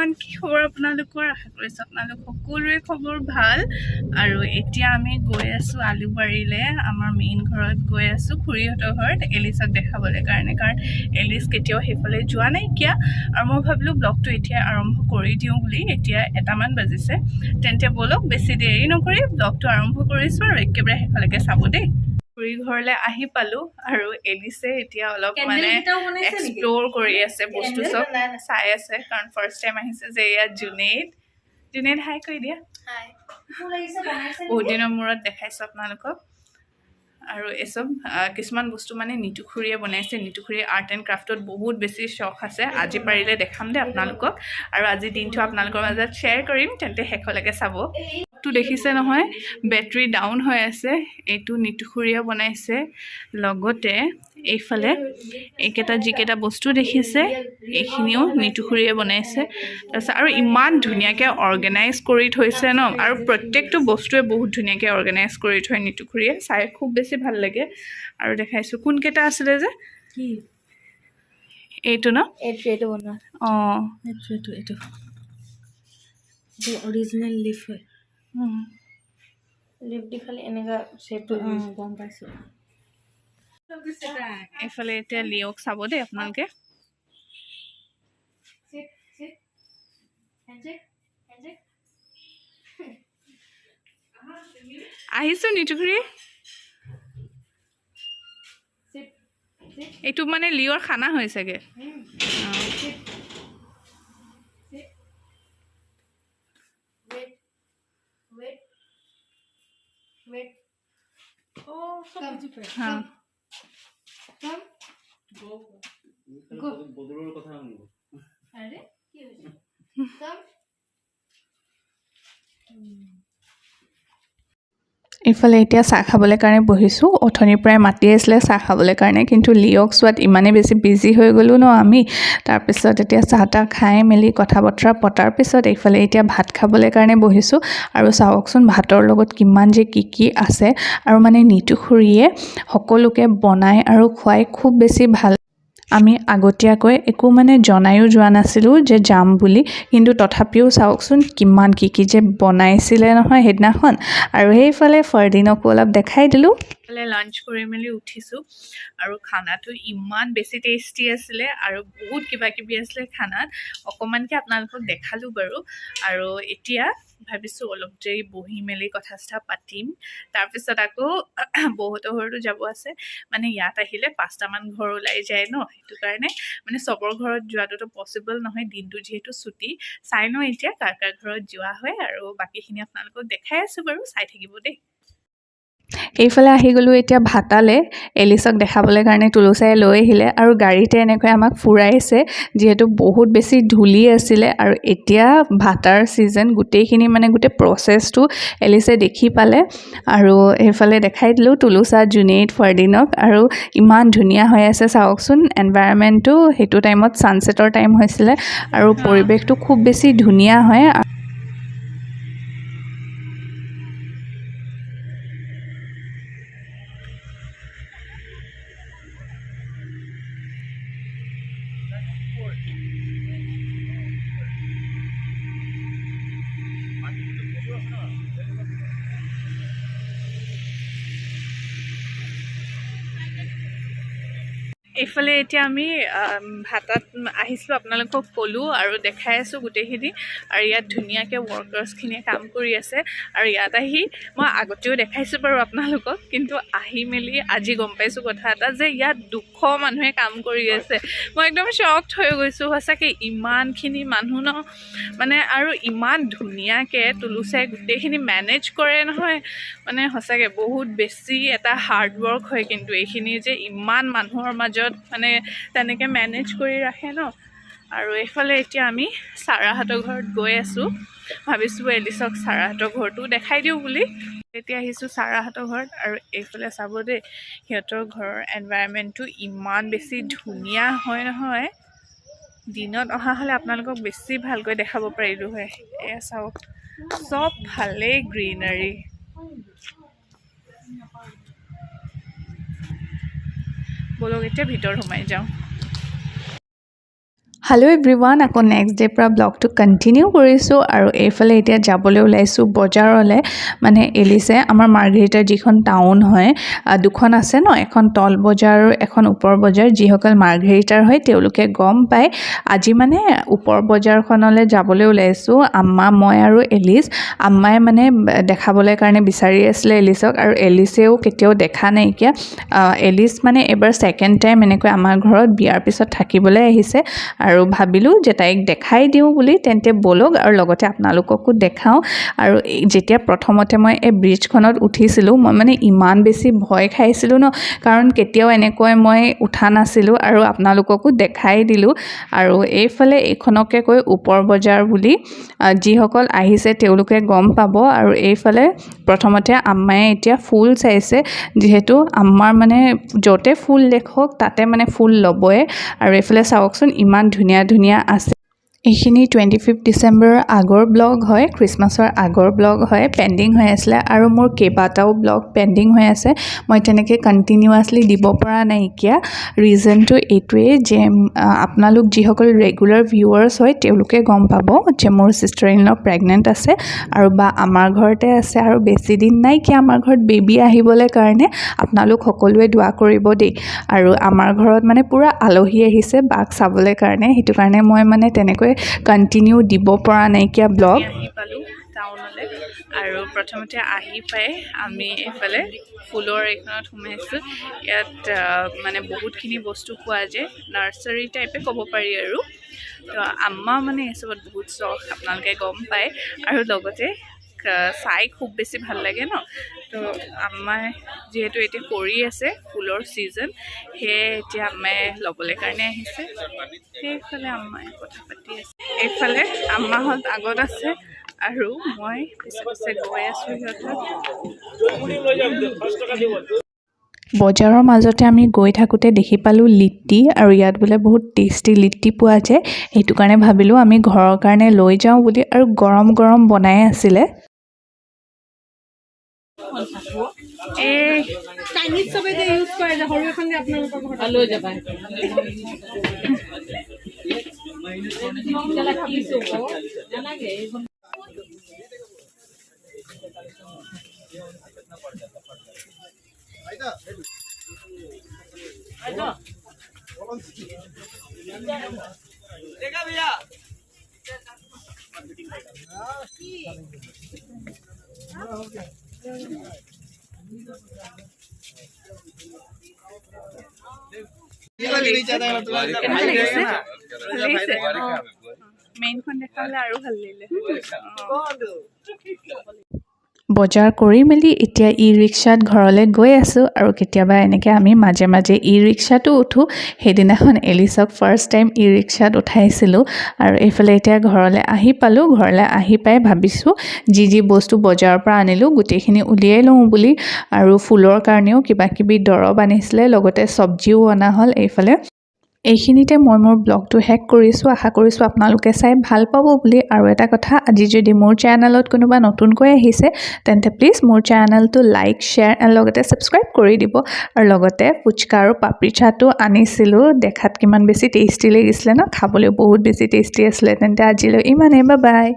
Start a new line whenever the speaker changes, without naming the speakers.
Everyone, কি খবৰ আপোনালোকৰ? আশা কৰিছোঁ আপোনালোক সকলোৰে খবৰ ভাল। আৰু এতিয়া আমি গৈ আছোঁ আলুবাৰীলৈ, আমাৰ মেইন ঘৰত গৈ আছোঁ, খুৰীহঁতৰ ঘৰত এলিছক দেখাবলৈ কাৰণে, কাৰণ এলিছ কেতিয়াও সেইফালে যোৱা নাইকিয়া। আৰু মই ভাবিলোঁ ব্লগটো এতিয়া আৰম্ভ কৰি দিওঁ বুলি। এতিয়া 1মান বাজিছে, তেন্তে ব'লক বেছি দেৰি নকৰি ব্লগটো আৰম্ভ কৰিছোঁ আৰু একেবাৰে সেইফালেকে চাব দেই। খুৰী ঘৰলৈ আহি পালোঁ আৰু এলিছে এতিয়া অলপ মানে এক্সপ্ল'ৰ কৰি আছে, বস্তু চব চাই আছে, কাৰণ ফাৰ্ষ্ট টাইম আহিছে যে ইয়াত। জুনেইড হাই কৰি দিয়া। বহুত দিনৰ মূৰত দেখাইছোঁ আপোনালোকক। আৰু এসব কিছুমান বস্তু মানে নিতু খুৰীয়ে বনাইছে। নিতু খুৰীয়ে আৰ্ট এণ্ড ক্ৰাফ্টত বহুত বেছি চখ আছে। আজি পাৰিলে দেখাম দে আপোনালোকক, আৰু আজি দিনটো আপোনালোকৰ মাজত শ্বেয়াৰ কৰিম, তেন্তে শেষলৈকে চাব। টো দেখিছে নহয়, বেটাৰী ডাউন হৈ আছে। এইটো নিতু খুৰীয়ে বনাইছে। লগতে এইফালে এইকেইটা যিকেইটা বস্তু দেখিছে, এইখিনিও নিতু খুৰীয়ে বনাইছে। তাৰপিছত আৰু ইমান ধুনীয়াকৈ অৰ্গেনাইজ কৰি থৈছে ন, আৰু প্ৰত্যেকটো বস্তুৱে বহুত ধুনীয়াকৈ অৰ্গেনাইজ কৰি থয় নিতু খুৰীয়ে, চাই খুব বেছি ভাল লাগে। আৰু দেখাইছোঁ কোনকেইটা আছিলে যে, কি এইটো ন, এইটো বনোৱা। অঁ, এইটো অৰিজিনেল লিফ হয়। লিফ দি খালি এনেকা শ্বেপটো গম পাইছোঁ। এইফালে এতিয়া লিঅ'ক চাব দেই আপোনালোকে। আহিছোঁ নিতু খুৰী। এইটো মানে লিঅ'ৰ খানা হয় চাগে। এইফালে এতিয়া চাহ খাবলৈ কাৰণে বহিছোঁ। অথনিৰ পৰাই মাতি আছিলে চাহ খাবলৈ কাৰণে, কিন্তু লিঅ'ক চোৱাত ইমানেই বেছি বিজি হৈ গ'লোঁ ন আমি। তাৰপিছত এতিয়া চাহ তাহ খাই মেলি কথা বতৰা পতাৰ পিছত এইফালে এতিয়া ভাত খাবলৈ কাৰণে বহিছোঁ। আৰু চাওকচোন ভাতৰ লগত কিমান যে কি আছে, আৰু মানে নিতু খুৰীয়ে সকলোকে বনাই আৰু খুৱাই খুব বেছি ভাল। আমি আগতীয়াকৈ একো মানে জনায়ো যোৱা নাছিলোঁ যে যাম বুলি, কিন্তু তথাপিও চাওকচোন কিমান কি যে বনাইছিলে নহয় সেইদিনাখন। আৰু সেইফালে ফাৰ্দিনকো অলপ দেখাই দিলোঁ। লাঞ্চ কৰি মেলি উঠিছোঁ, আৰু খানাটো ইমান বেছি টেষ্টি আছিলে, আৰু বহুত কিবা কিবি আছিলে খানাত। অকণমানকৈ আপোনালোকক দেখালোঁ বাৰু। আৰু এতিয়া ভাবিছোঁ অলপ দেৰি বহি মেলি কথা চথা পাতিম। তাৰপিছত আকৌ বৌহঁতৰ ঘৰতো যাব আছে। মানে ইয়াত আহিলে 5টামান ঘৰ ওলাই যায় ন, সেইটো কাৰণে মানে চবৰ ঘৰত যোৱাটোতো পচিবল নহয়, দিনটো যিহেতু ছুটি। চাই ন এতিয়া কাৰ কাৰ ঘৰত যোৱা হয়, আৰু বাকীখিনি আপোনালোকক দেখাই আছোঁ বাৰু, চাই থাকিব দেই। এইফালে আহি গ'লোঁ এতিয়া ভাতালে। এলিছক দেখাবলৈ কাৰণে তুলুচাই লৈ আহিলে, আৰু গাড়ীতে এনেকৈ আমাক ফুৰাইছে, যিহেতু বহুত বেছি ধূলি আছিলে। আৰু এতিয়া ভাতাৰ ছিজন, গোটেইখিনি মানে গোটেই প্ৰচেছটো এলিছে দেখি পালে। আৰু এইফালে দেখাই দিলোঁ তুলুচা, জুনেইড, ফাৰ্দিনক। আৰু ইমান ধুনীয়া হৈ আছে চাওকচোন এনভাইৰনমেণ্টটো। সেইটো টাইমত ছানছেটৰ টাইম হৈছিলে, আৰু পৰিৱেশটো খুব বেছি ধুনীয়া হয়। এইফালে এতিয়া আমি ভাতাত আহিছোঁ, আপোনালোকক ক'লোঁ আৰু দেখাই আছোঁ গোটেইখিনি। আৰু ইয়াত ধুনীয়াকৈ ৱৰ্কাৰ্ছখিনিয়ে কাম কৰি আছে। আৰু ইয়াত আহি মই আগতেও দেখাইছোঁ বাৰু আপোনালোকক, কিন্তু আহি মেলি আজি গম পাইছোঁ কথা এটা, যে ইয়াত 200 মানুহে কাম কৰি আছে। মই একদম শ্বকড হৈ গৈছোঁ সঁচাকৈ, ইমানখিনি মানুহ ন, মানে আৰু ইমান ধুনীয়াকৈ তুলুচাই গোটেইখিনি মেনেজ কৰে নহয়। মানে সঁচাকৈ বহুত বেছি এটা হাৰ্ড ৱৰ্ক হয়, কিন্তু এইখিনি যে ইমান মানুহৰ মাজত মানে তেনেকৈ মেনেজ কৰি ৰাখে ন। আৰু এইফালে এতিয়া আমি ছাৰাহঁতৰ ঘৰত গৈ আছোঁ। ভাবিছোঁ এলিছক ছাৰাহঁতৰ ঘৰটো দেখাই দিওঁ বুলি। এতিয়া আহিছোঁ ছাৰাহঁতৰ ঘৰত, আৰু এইফালে চাব দেই, সিহঁতৰ ঘৰৰ এনভাইৰনমেণ্টটো ইমান বেছি ধুনীয়া হয় নহয়। দিনত অহা হ'লে আপোনালোকক বেছি ভালকৈ দেখাব পাৰিলোঁ হয়। এয়া চাওক, চব ফালেই গ্ৰীনাৰী। বলক এতিয়া ভিতৰত সোমাই যাওঁ। হেল্ল' এভৰিৱান, আকৌ নেক্সট ডে পৰা ব্লগটো কণ্টিনিউ কৰিছোঁ আৰু এইফালে এতিয়া যাবলৈ ওলাইছোঁ বজাৰলৈ। মানে এলিছে আমাৰ মাৰ্ঘেৰিটাৰ যিখন টাউন হয়, দুখন আছে ন, এখন তল বজাৰ আৰু এখন ওপৰ বজাৰ। যিসকল মাৰ্ঘেৰিটাৰ হয় তেওঁলোকে গম পায়। আজি মানে ওপৰ বজাৰখনলৈ যাবলৈ ওলাইছোঁ আম্মা, মই আৰু এলিছ। আম্মাই মানে দেখাবলৈ কাৰণে বিচাৰি আছিলে এলিছক, আৰু এলিছেও কেতিয়াও দেখা নাইকিয়া। এলিছ মানে এইবাৰ ছেকেণ্ড টাইম এনেকৈ আমাৰ ঘৰত বিয়াৰ পিছত থাকিবলৈ আহিছে আৰু ভাবিলোঁ যে তাইক দেখাই দিওঁ বুলি। তেন্তে ব'লক আৰু লগতে আপোনালোককো দেখাওঁ। আৰু যেতিয়া প্ৰথমতে মই এই ব্ৰিজখনত উঠিছিলোঁ, মই মানে ইমান বেছি ভয় খাইছিলোঁ ন, কাৰণ কেতিয়াও এনেকৈ মই উঠা নাছিলোঁ আৰু আপোনালোককো দেখাই দিলোঁ। আৰু এইফালে এইখনকে কৈ ওপৰ বজাৰ বুলি, যিসকল আহিছে তেওঁলোকে গম পাব। আৰু এইফালে প্ৰথমতে আম্মায়ে এতিয়া ফুল চাইছে, যিহেতু আম্মাৰ মানে য'তে ফুল দেখক তাতে মানে ফুল ল'বই। আৰু এইফালে চাওকচোন ইমান ধুনীয়া ধুনীয়া আছে। এইখিনি 25 ডিচেম্বৰৰ আগৰ ব্লগ হয়, খ্ৰীষ্টমাছৰ আগৰ ব্লগ হয়। পেণ্ডিং হৈ আছিলে আৰু মোৰ কেইবাটাও ব্লগ পেণ্ডিং হৈ আছে, মই তেনেকৈ কণ্টিনিউৱাছলি দিব পৰা নাইকিয়া। ৰিজনটো এইটোৱেই যে আপোনালোক যিসকল ৰেগুলাৰ ভিউৱাৰ্ছ হয় তেওঁলোকে গম পাব যে মোৰ ছিষ্টাৰ ইন ল প্ৰেগনেণ্ট আছে আৰু বা আমাৰ ঘৰতে আছে, আৰু বেছি দিন নাইকিয়া আমাৰ ঘৰত বেবী আহিবলৈ কাৰণে। আপোনালোক সকলোৱে দোৱা কৰিব দেই। আৰু আমাৰ ঘৰত মানে পূৰা আলহী আহিছে বাক চাবলৈ কাৰণে, সেইটো কাৰণে মই মানে তেনেকৈ কণ্টিনিউ দিব পৰা নাইকিয়া ব্লগ। আহি পালোঁ টাউনলৈ, আৰু প্ৰথমতে আহি পাই আমি এইফালে ফুলৰ এইখনত সোমাইছোঁ। ইয়াত মানে বহুতখিনি বস্তু পোৱা যায়, নাৰ্চাৰী টাইপে ক'ব পাৰি আৰু। তো আম্মা মানে এই চবত বহুত চখ, আপোনালোকে গম পায়। আৰু লগতে চাই খুব বেছি ভাল লাগে ন, তো আম্মাই যিহেতু এতিয়া কৰি আছে ফুলৰ ছিজন, সেয়ে এতিয়া আম্মাই ল'বলৈ কাৰণে আহিছে। সেইফালে আম্মাই কথা পাতি আছে, এইফালে আম্মাহঁত আগত আছে আৰু মই পিছে পিছে গৈ আছোঁ সিহঁতক। বজাৰৰ মাজতে আমি গৈ থাকোঁতে দেখি পালোঁ লিট্টি, আৰু ইয়াত বোলে বহুত টেষ্টি লিট্টি পোৱা যায়। সেইটো কাৰণে ভাবিলোঁ আমি ঘৰৰ কাৰণে লৈ যাওঁ বুলি, আৰু গৰম গৰম বনাই আছিলে। মেইনখন দেখালে আৰু ভাল লাগিলে। বজাৰ কৰি মেলি এতিয়া ই ৰিক্সাত ঘৰলৈ গৈ আছোঁ, আৰু কেতিয়াবা এনেকৈ আমি মাজে মাজে ই ৰিক্সাতো উঠোঁ। সেইদিনাখন এলিছক ফাৰ্ষ্ট টাইম ই ৰিক্সাত উঠাইছিলোঁ। আৰু এইফালে এতিয়া ঘৰলৈ আহি পালোঁ। ঘৰলৈ আহি পাই ভাবিছোঁ যি যি বস্তু বজাৰৰ পৰা আনিলোঁ গোটেইখিনি উলিয়াই লওঁ বুলি। আৰু ফুলৰ কাৰণেও কিবা কিবি দৰৱ আনিছিলে, লগতে চব্জিও অনা হ'ল। এইখিনিতে মই মোৰ ব্লগটো শেষ কৰিছোঁ। আশা কৰিছোঁ আপোনালোকে চাই ভাল পাব বুলি। আৰু এটা কথা, আজি যদি মোৰ চেনেলত কোনোবা নতুনকৈ আহিছে তেন্তে প্লিজ মোৰ চেনেলটো লাইক, শ্বেয়াৰ এণ্ড লগতে ছাবস্ক্ৰাইব কৰি দিব। আৰু লগতে ফুচকা আৰু পাপৰি চাটো আনিছিলোঁ, দেখাত কিমান বেছি টেষ্টি লাগিছিলে ন, খাবলৈ বহুত বেছি টেষ্টি আছিলে। তেন্তে আজিলৈ ইমানেই, বাই বাই।